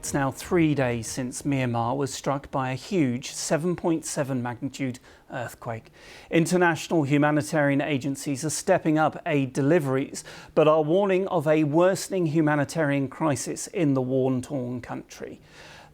It's now 3 days since Myanmar was struck by a huge 7.7 magnitude earthquake. International humanitarian agencies are stepping up aid deliveries, but are warning of a worsening humanitarian crisis in the war-torn country.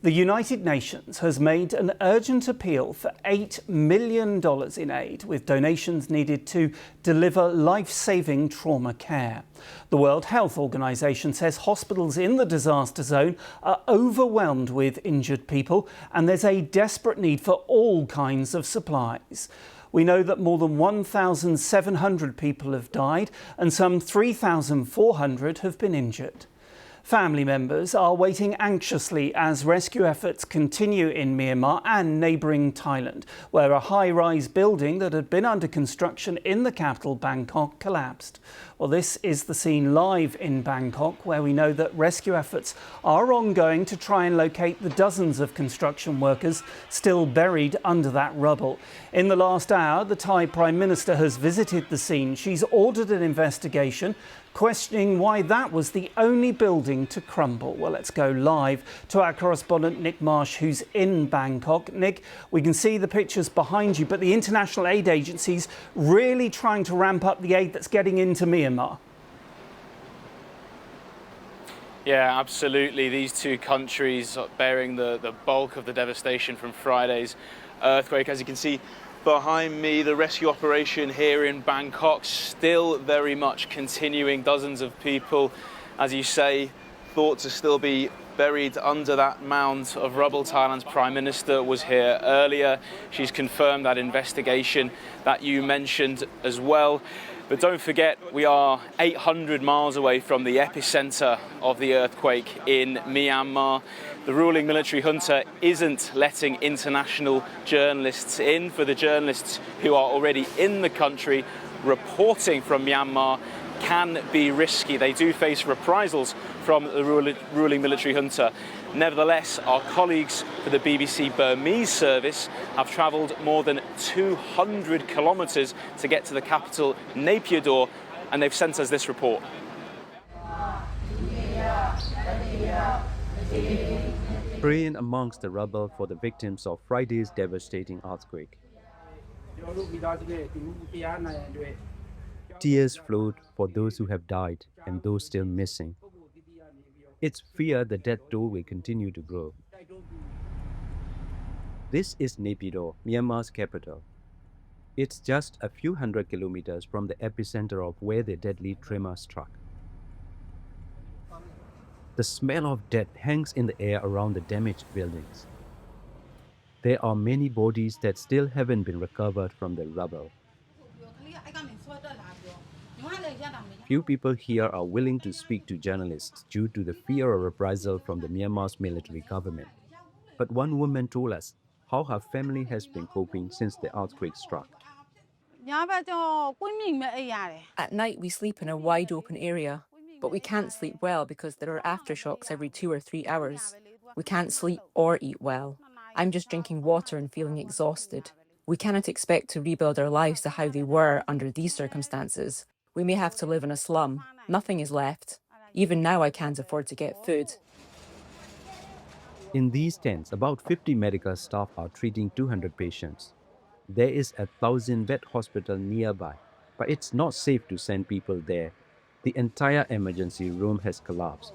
The United Nations has made an urgent appeal for $8 million in aid, with donations needed to deliver life-saving trauma care. The World Health Organization says hospitals in the disaster zone are overwhelmed with injured people, and there's a desperate need for all kinds of supplies. We know that more than 1,700 people have died and some 3,400 have been injured. Family members are waiting anxiously as rescue efforts continue in Myanmar and neighbouring Thailand, where a high-rise building that had been under construction in the capital, Bangkok, collapsed. Well, this is the scene live in Bangkok, where we know that rescue efforts are ongoing to try and locate the dozens of construction workers still buried under that rubble. In the last hour, the Thai Prime Minister has visited the scene. She's ordered an investigation, questioning why that was the only building to crumble. Well, let's go live to our correspondent Nick Marsh, who's in Bangkok. Nick, we can see the pictures behind you, but the international aid agencies really trying to ramp up the aid that's getting into Myanmar. Yeah, absolutely. These two countries are bearing the bulk of the devastation from Friday's earthquake. As you can see behind me, the rescue operation here in Bangkok still very much continuing. Dozens of people, as you say, thought to still be buried under that mound of rubble. Thailand's Prime Minister was here earlier. She's confirmed that investigation that you mentioned as well. But don't forget, we are 800 miles away from the epicenter of the earthquake in Myanmar. The ruling military junta isn't letting international journalists in. For the journalists who are already in the country, reporting from Myanmar can be risky. They do face reprisals from the ruling military junta. Nevertheless, our colleagues for the BBC Burmese service have travelled more than 200 kilometres to get to the capital, Naypyidaw, and they've sent us this report. Praying amongst the rubble for the victims of Friday's devastating earthquake. Tears flowed for those who have died and those still missing. It's feared the death toll will continue to grow. This is Naypyidaw, Myanmar's capital. It's just a few hundred kilometers from the epicenter of where the deadly tremor struck. The smell of death hangs in the air around the damaged buildings. There are many bodies that still haven't been recovered from the rubble. Few people here are willing to speak to journalists due to the fear of reprisal from the Myanmar's military government. But one woman told us how her family has been coping since the earthquake struck. At night we sleep in a wide open area, but we can't sleep well because there are aftershocks every 2 or 3 hours. We can't sleep or eat well. I'm just drinking water and feeling exhausted. We cannot expect to rebuild our lives to how they were under these circumstances. We may have to live in a slum. Nothing is left. Even now I can't afford to get food. In these tents, about 50 medical staff are treating 200 patients. There is a 1,000-bed hospital nearby, but it's not safe to send people there. The entire emergency room has collapsed.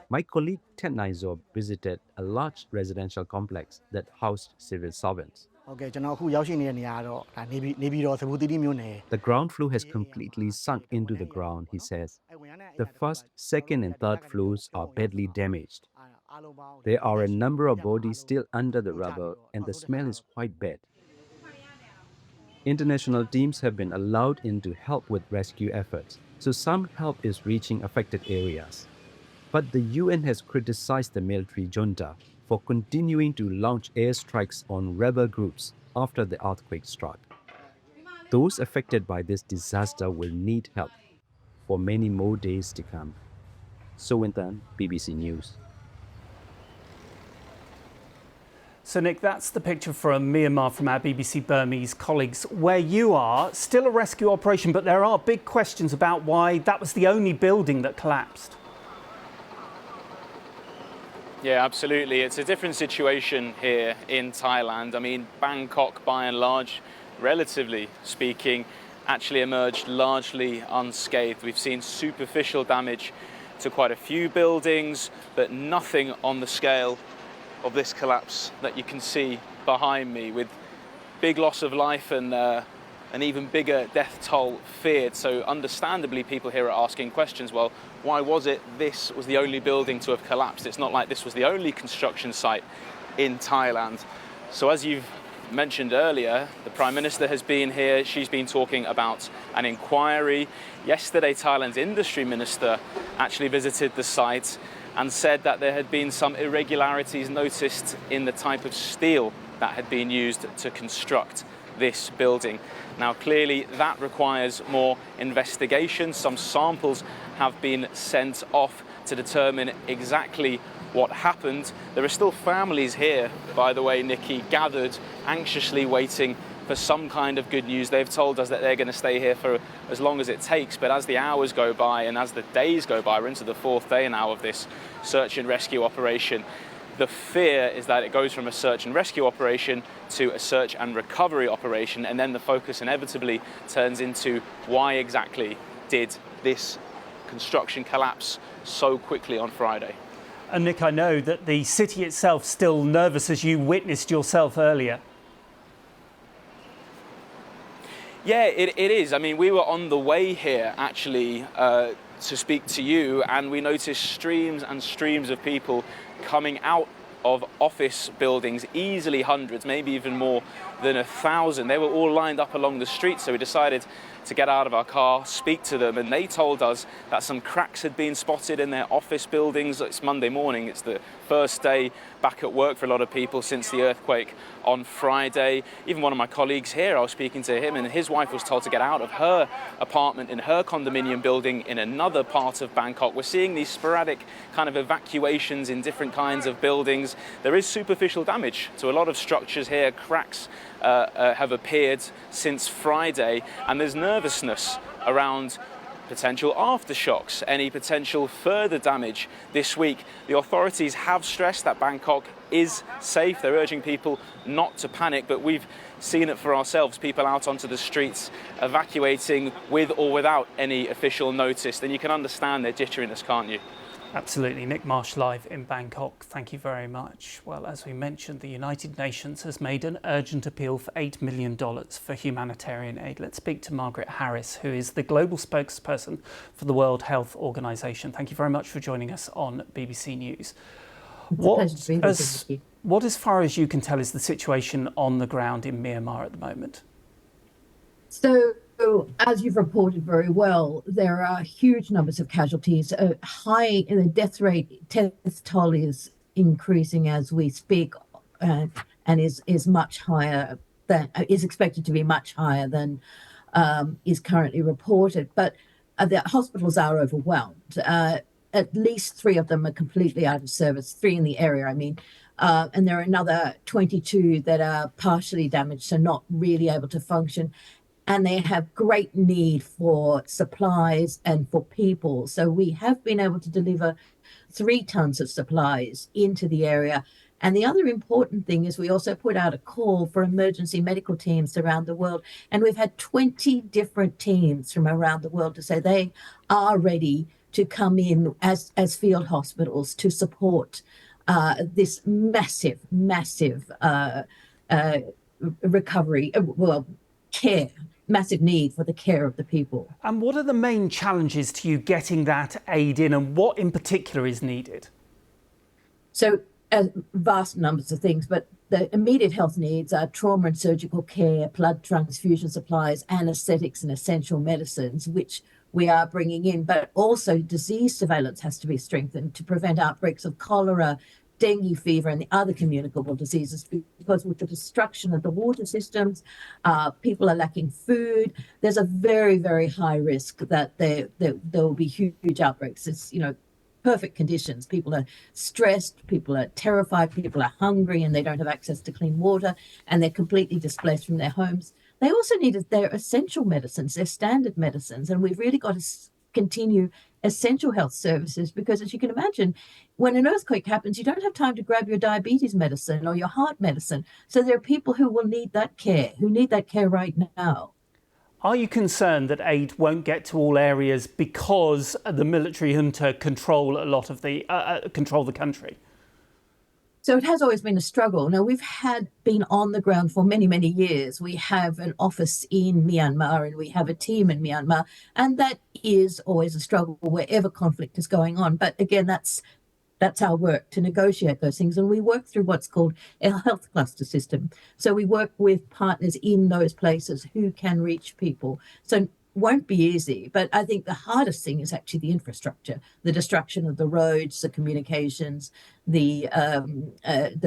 My colleague Ted Nizor visited a large residential complex that housed civil servants. The ground floor has completely sunk into the ground, he says. The first, second and third floors are badly damaged. There are a number of bodies still under the rubble and the smell is quite bad. International teams have been allowed in to help with rescue efforts, so some help is reaching affected areas. But the UN has criticized the military junta for continuing to launch airstrikes on rebel groups after the earthquake struck. Those affected by this disaster will need help for many more days to come. Sowintan, BBC News. So, Nick, that's the picture from Myanmar from our BBC Burmese colleagues. Where you are, still a rescue operation, but there are big questions about why that was the only building that collapsed. Yeah, absolutely. It's a different situation here in Thailand. I mean, Bangkok, by and large, relatively speaking, actually emerged largely unscathed. We've seen superficial damage to quite a few buildings, but nothing on the scale of this collapse that you can see behind me, with big loss of life and an even bigger death toll feared. So understandably, people here are asking questions. Well, why was it this was the only building to have collapsed? It's not like this was the only construction site in Thailand. So as you've mentioned earlier, the Prime Minister has been here. She's been talking about an inquiry. Yesterday, Thailand's Industry Minister actually visited the site and said that there had been some irregularities noticed in the type of steel that had been used to construct this building. Now, clearly that requires more investigation. Some samples have been sent off to determine exactly what happened. There are still families here, by the way, Nikki, gathered, anxiously waiting for some kind of good news. They've told us that they're going to stay here for as long as it takes, but as the hours go by and as the days go by, we're into the fourth day now of this search and rescue operation. The fear is that it goes from a search and rescue operation to a search and recovery operation, and then the focus inevitably turns into why exactly did this construction collapse so quickly on Friday. And Nick, I know that the city itself still nervous, as you witnessed yourself earlier. Yeah, it is. I mean, we were on the way here actually to speak to you, and we noticed streams and streams of people coming out of office buildings, easily hundreds, maybe even more than 1,000. They were all lined up along the street, so we decided to get out of our car, speak to them, and they told us that some cracks had been spotted in their office buildings. It's Monday morning, it's the first day back at work for a lot of people since the earthquake on Friday. Even one of my colleagues here, I was speaking to him, and his wife was told to get out of her apartment in her condominium building in another part of Bangkok. We're seeing these sporadic kind of evacuations in different kinds of buildings. There is superficial damage to a lot of structures here. Cracks have appeared since Friday, and there's nervousness around potential aftershocks, any potential further damage this week. The authorities have stressed that Bangkok is safe. They're urging people not to panic, but we've seen it for ourselves, people out onto the streets evacuating with or without any official notice. Then you can understand their jitteriness, can't you? Absolutely. Nick Marsh live in Bangkok. Thank you very much. Well, as we mentioned, the United Nations has made an urgent appeal for $8 million for humanitarian aid. Let's speak to Margaret Harris, who is the global spokesperson for the World Health Organization. Thank you very much for joining us on BBC News. What, as far as you can tell, is the situation on the ground in Myanmar at the moment? So, as you've reported very well, there are huge numbers of casualties. High in the death rate, death toll is increasing as we speak, and is much higher than is expected to be much higher than is currently reported. But the hospitals are overwhelmed. At least 3 of them are completely out of service. 3 in the area, I mean. And there are another 22 that are partially damaged, so not really able to function. And they have great need for supplies and for people. So we have been able to deliver 3 tons of supplies into the area. And the other important thing is we also put out a call for emergency medical teams around the world. And we've had 20 different teams from around the world to say they are ready to come in as field hospitals to support this massive recovery, care. Massive need for the care of the people. And what are the main challenges to you getting that aid in, and what in particular is needed? So vast numbers of things, but the immediate health needs are trauma and surgical care, blood transfusion supplies, anesthetics and essential medicines, which we are bringing in, but also disease surveillance has to be strengthened to prevent outbreaks of cholera, dengue fever and the other communicable diseases, because with the destruction of the water systems, people are lacking food. There's a very, very high risk that there will be huge outbreaks. It's, perfect conditions. People are stressed, people are terrified, people are hungry and they don't have access to clean water and they're completely displaced from their homes. They also need their essential medicines, their standard medicines, and we've really got to continue essential health services, because as you can imagine, when an earthquake happens, you don't have time to grab your diabetes medicine or your heart medicine. So there are people who will need that care, who need that care right now. Are you concerned that aid won't get to all areas because the military junta control a lot of the control the country? So it has always been a struggle. Now, we've been on the ground for many, many years. We have an office in Myanmar and we have a team in Myanmar, and that is always a struggle wherever conflict is going on. But again, that's our work, to negotiate those things. And we work through what's called a health cluster system. So we work with partners in those places who can reach people. So won't be easy, but I think the hardest thing is actually the infrastructure, the destruction of the roads, the communications, the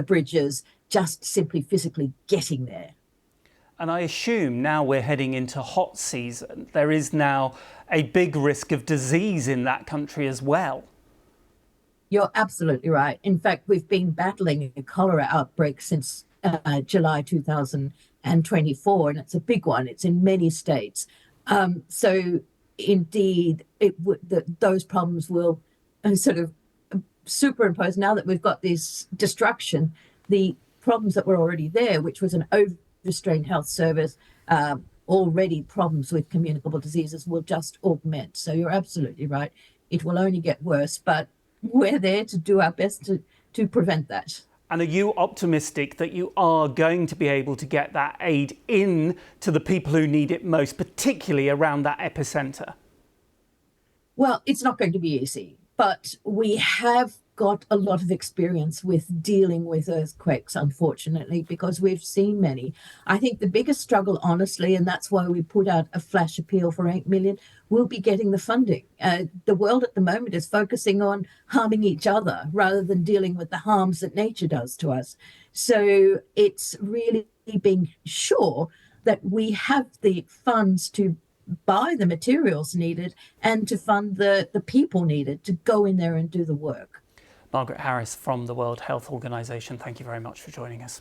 bridges, just simply physically getting there. And I assume now we're heading into hot season. There is now a big risk of disease in that country as well. You're absolutely right. In fact, we've been battling a cholera outbreak since July 2024, and it's a big one. It's in many states. So indeed, those problems will sort of superimpose, now that we've got this destruction, the problems that were already there, which was an overstrained health service, already problems with communicable diseases will just augment. So you're absolutely right. It will only get worse, but we're there to do our best to prevent that. And are you optimistic that you are going to be able to get that aid in to the people who need it most, particularly around that epicenter? Well, it's not going to be easy, but we have got a lot of experience with dealing with earthquakes, unfortunately, because we've seen many. I think the biggest struggle, honestly, and that's why we put out a flash appeal for 8 million, will be getting the funding. The world at the moment is focusing on harming each other rather than dealing with the harms that nature does to us. So it's really being sure that we have the funds to buy the materials needed and to fund the people needed to go in there and do the work. Margaret Harris from the World Health Organization, thank you very much for joining us.